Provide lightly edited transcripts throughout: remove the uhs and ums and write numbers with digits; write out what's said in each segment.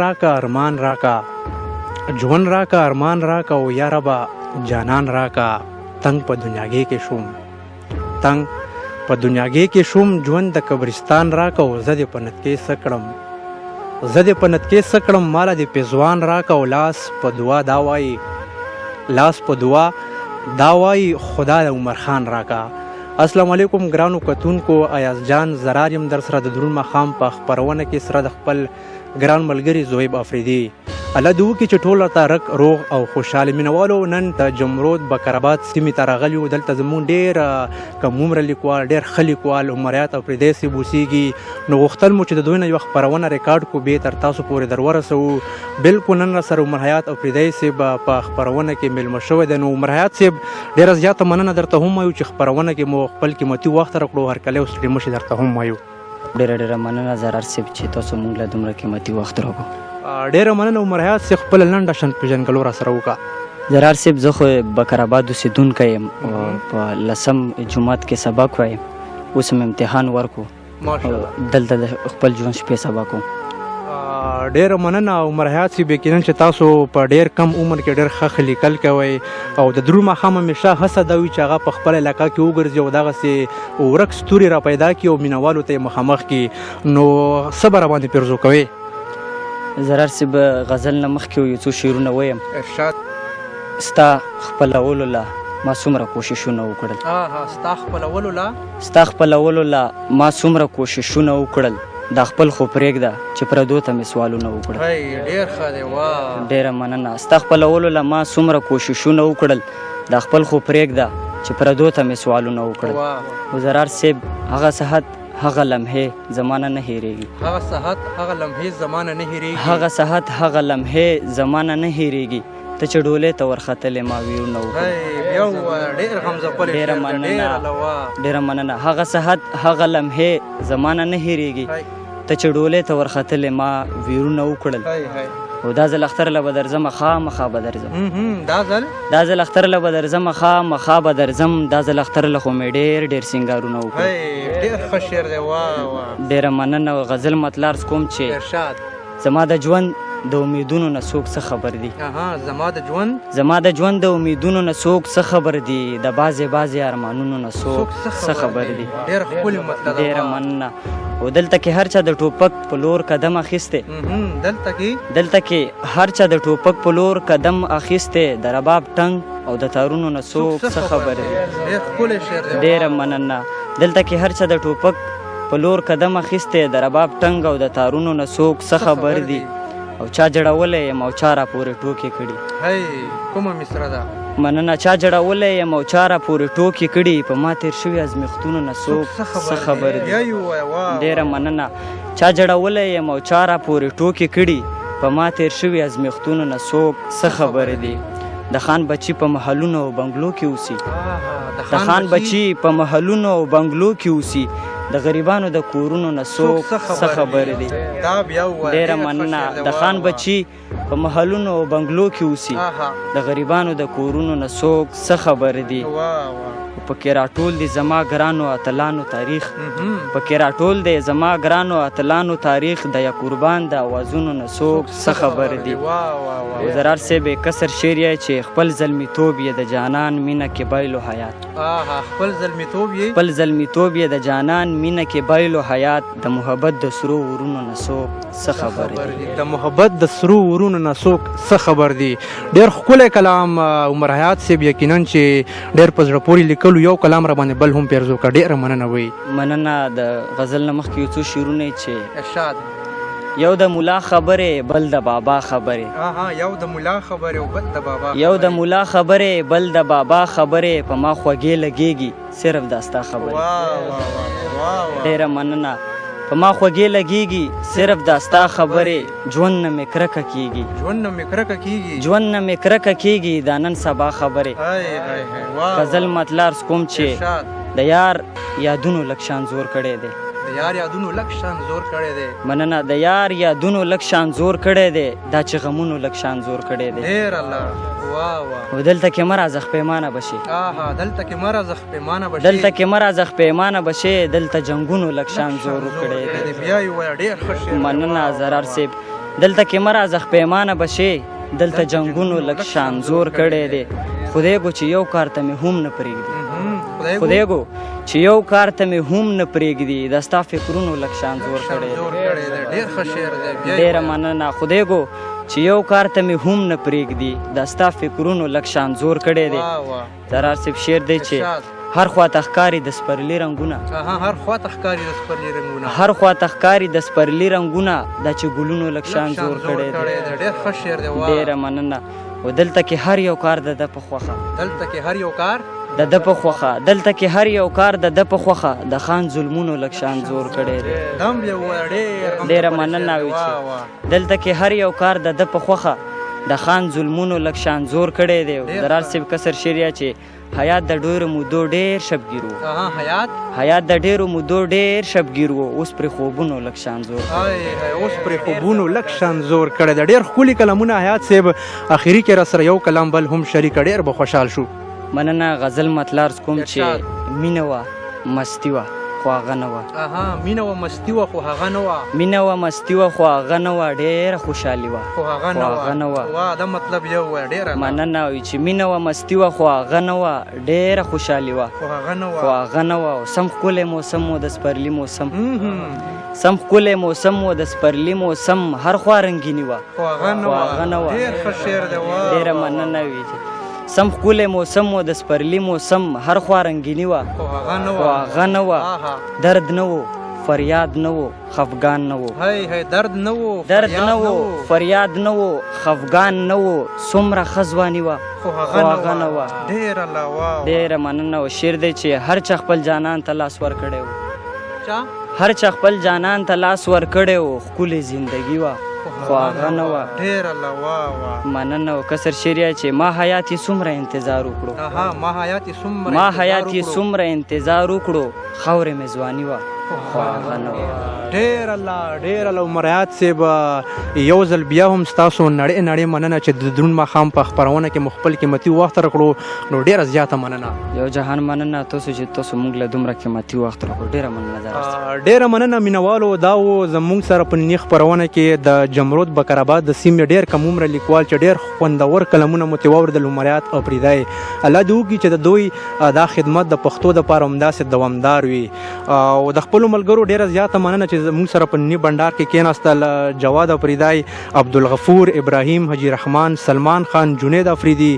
راکا ارمان راکا ژوند راکا ارمان راکا او یا ربا جانان راکا تنگ په دنیاګۍ کې شوم تنگ په دنیاګۍ کې شوم ژوند د قبرستان راکا او زه دې په نتکۍ څه کړم زه دې په نتکۍ څه کړم ماله دې پېزوان راکا او لاس په دعا دا وایي لاس په دعا دا وایي خدا د عمر خان راکا. السلام علیکم ګرانو کتونکو، ایاز جان زرار یم در سره د درون ماښام په خپرونه کې سره د خپل ګران ملګري زویب افریدي. الله دې وکړي چې ټول راته رک روغ او خوشحاله مینوالو نن د جمرود بکرآباد سیمې ته راغلي یو. دلته زموږ ډېر کم عمره لیکوال ډېر ښه لیکوال عمر حیات افریدی صاحب اوسېږي، نو غوښتل مو چې د دوی نه یوه خپرونه ریکارډ کړو بیا تر تاسو پورې در ورسوو. بلکل نن را سره عمر حیات افریدی صاحب په خپرونه کې میلمه شوی دی. نو عمر حیات صاحب ډېره زیاته مننه درته هم وایو چې خپرونه کې مو خپل قیمتي وخت راکړو، هرکلی وستړي مه شي درته هم وایو. ډېره مننه زرار صاحب چې تاسو موږ له دومره قیمتي وخت راکړو. ډېره مننه عمر حیات صاحب، خپله لنډه شان پېژندګلو را سره وکړه. زرار صاحب زه خو بکرآباد اوسېدونکی یم، په 10م جومات کې سبق وایم، اوس هم امتحان ورکو، دلته د خپل ژوند شپې سبق وم. ډېره مننه عمر حیات صاحب، یقینا چې تاسو په ډېر کم عمر کې ډېر ښه لیکل کوئ او د درون ماښام همیشه هڅه دا وي چې هغه په خپله علاقه کې وګرځي او دغسې ورک ستوري را پیدا کړي او مینوالو ته یې مخامخ کړي. نو څه به راباندې پیرزو کوئ؟ زرار صاحب غزل نه مخکې یو څو شعرونه ویم. ارشاد. ستا خپلولو لا ما څومره کوششونه وکړل، ستا خپلولو لا ما څومره کوششونه وکړل، دا خپل خو پرېږده چې پردو ته مې سوالونه وکړل. ډېر ښه دی، ډېره مننه. ستا خپلولو لا ما څومره کوششونه وکړل، دا خپل خو پرېږده چې پردو ته مې سوالونه وکړل. او زرار صاحب هغه صحت هغه لمحې زمانه نه هېرېږي، هغه صحت هغه لمحې زمانه نه هېرېږي، هغه صحت هغه لمحې زمانه نه هېرېږي، ته چې ډولې ته ورختلې ما ویرونه وکړل. ډېره مننه. هغه صحت هغه لمحې زمانه نه هېرېږي، ته چې ډولې ته ورختلې ما ویرونه وکړل. او دا ځل اختر له به درځم خامخا به درځم، دا ځل اختر له به درځم خامخا به درځم، دا ځل اختر له خو مې ډېر سینګارونه وکړل. ډېره مننه. غزل مطلع عرض کوم چې زما د ژوند د امیدونو نه څوک څه خبر دي، زما د ژوند د امیدونو نه څوک څه خبر دي، د بعضې ارمانونو نه څوک څه خبر دي. ډېره مننه. او دلته کې هر چا د ټوپک په لور قدم اخیستی، دلته کې هر چا د ټوپک په لور قدم اخیستی، د رباب ټنګ او د تارونو نه څوک څه خبر دي. ډېره مننه. دلته کې هر چا د ټوپک په لور قدم اخیستی، د رباب ټنګ او د تارونو نه څوک څه خبر دي. او چا جړولی یم او چا را پورې ټوکې کړي. کومه مصره ده؟ مننه. چا جړولی یم او چا را پورې ټوکې کړي، په ما تېر شوي ازمیښتونو نه څوک څه خبر دي. ډېره مننه. چا جړولی یم او چا را پورې ټوکې کړي، په ما تېر شوي ازمیښتونو نه څوک څه خبر دي. د خان بچي په محلونو او بنګلو کې اوسي، د خان بچي په محلونو او بنګلو کې اوسي، د غریبانو د کورونو نه څوک څه خبر دي. ډېره مننه. د خان بچي په محلونو او بنګلو کې اوسي، د غریبانو د کورونو نه څوک څه خبر دي. پکې راټول دی زما ګرانو اتلانو تاریخ، پکې راټول دی زما ګرانو اتلانو تاریخ، د یا قربان د اوازونو نه څوک څه خبر دي. او زرار صاحب کسر شعر یې چې خپل زلمیتوب یې د جانان مینه کې بایلو حیات، خپل زلمیتوب یې د جانان مینه کې بایلو حیات، د محبت د سرو ورونو نه څوک څه خبر دي. د محبت د سرو ورونو نه څوک څه خبر دي. ډېر ښکلی کلام عمر حیات صاحب، یقینا چې ډېر په زړه پورې لیکلو. یو کلام را باندې بل هم پیرزو کړه. ډېره مننه وی. مننه. د غزل نه مخکې یو څو شعرونه چې ارشاد. یو د ملا خبرې بل د بابا خبرې، یو د ملا خبرې او بل د بابا، یو د ملا خبرې بل د بابا خبرې، په ما خوږې لګېږي صرف دا ستا خبرې. ډېره مننه. په ما خوږې لګېږي صرف دا ستا خبرې، ژوند نه مې کرکه کېږي، ژوند نه مې کرکه کېږي، دا نن سبا خبرې. غزل مطلع عرض کوم چې د یار یادونو لږ شان زور کړی دی، مننه. د یار یادونو لږ شان زور کړی دی، دا چې غمونو لږ شان زور کړی دی. او دلته کې مه راځه پیمانه بشي، دلته کې مه راځه پیمانه بشي، دلته جنګونو لږ شان زور کړی دی. مننه زرار صاحب. دلته کې مرازخ پیمانه بشي دلته جنگونو لک شان زور کړی دی خدای گو چې یو کار ته مې هم نه پرېږدي خدای گو چې یو کار ته مې هم نه پرېږدي دا ستا فکرونو لک شان زور کړی دی ډېر ښه شعر دی ډېره مننه خدای گو چې یو کار ته مې هم نه پرېږدي دا ستا فکرونو لک شان زور کړی دی درار صاحب شعر دی چې هر خواته ښکاري د سپرلي رنګونه هر خواته ښکاري د سپرلي رنګونه هر خواته ښکاري د سپرلي رنګونه دا چې ګلونو لک شان زور کړی دی ډېر ښه شعر دی ډېره مننه و دلته کې هر یو کار د ده په خوښه دلته کې هر یو کار د ده په خوښه دلته کې هر یو کار د ده په خوښه د خان ظلمونو لک شان زور کړی دی دم یې وویل ډېره مننه وي چې دلته کې هر یو کار د ده په خوښه د خان ظلمونو لک شان زور کړی دی درار صاحب کسر شعر چې حیات د ډېرو مودو ډېر شبګیر و حیات د ډېرو مودو ډېر شبګیر و اوس پرې خوبونو لک شان زور اوس پرې خوبونو لک شان زور کړی دی ډېر ښکلي کلمونه حیات صاحب اخري کې راسره یو کلام بل هم شریکه ډېر به خوشحال شو مننه غزل مطلع عرض کوم چې مینه وه مستی وه خو هغه نه وه مینه وه مستی وه خو هغه نه وه مینه وه مستی وه خو هغه نه وه ډېره خوشحالي وه خو هغه نه وه دا مطلب یو وایه ډېره مننه وي چې مینه وه مستی وه خو هغه نه وه ډېره خوشحالي وه خو هغه نه وه سم ښکلی موسم و د سپرلي موسم سم ښکلی موسم و د سپرلي موسم هر خوا رنګیني وه خو هغه نه وه ډېر ښه شعر دی ډېره مننه وي سم ښکلی موسم و د سپرلي موسم هر خوا رنګیني وه خو هغه نه وه درد نه و فریاد نه و خفګان نه و درد نه و فریاد نه و خفګان نه و څومره ښه ځواني وه خو هغه نه وه ډېره مننه و شعر دی چې هر چا خپل جانان ته لاس ورکړی و هر چا خپل جانان ته لاس ورکړی و ښکلې زندګي وه خو هغه نه وه مننه و کسر شعر چې ما حیات یې څومره انتظار وکړو ما حیات یې څومره انتظار وکړو خاورې مې ځواني وه خو هغه نه وه ډېر الله عمر حیات صاحب یو ځل بیا هم ستاسو نړۍ مننه چې د دروند ماښام په خپرونه کې مو خپل قیمتي وخت راکړو نو ډېره زیاته مننه یو جهان مننه تاسو چې تاسو موږ له دومره قیمتي وخت راکړو ډېره مننه ډېره مننه مینوالو دا و زموږ سره په نننۍ خپرونه کې د جمرود بکرآباد د سیمې ډېر کم عمره لیکوال چې ډېر خوندور کلمونه مو ترې واورېدل عمر حیات اپریدی الله دې وکړي چې د دوی دا خدمت د پښتو دپاره همداسې دوامدار وي او د خپلو ملګرو ډېره زیاته مننه چې زموږ سره په ننني بنډار کې کېناستل جواد اپریدی عبدالغفور ابراهیم حجي رحمان سلمان خان جنید افریدي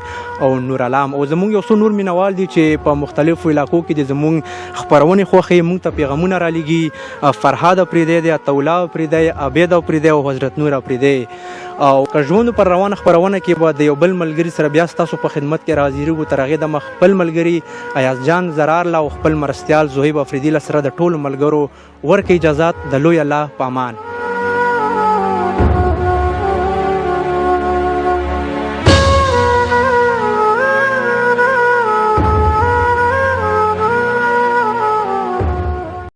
او نور علام او زموږ یو څو نور مینوال دي چې په مختلفو علاقو کې د زموږ خپرونې خوښوي موږ ته پیغامونه رالیږي فرهاد اپریدی دی عطاالله اپریدی عبید اپریدی او حضرت نور اپریدی او که ژوند پر روانه خپرونه کې به د یو بل ملګري سره بیا ستاسو په خدمت کې راحاضرېږو تر هغې دمه خپل ملګري ایاز جان زرارله او خپل مرستیال زهیب افریدي له سره د ټولو ملګرو ورکړئ اجازات د لوی الله په امان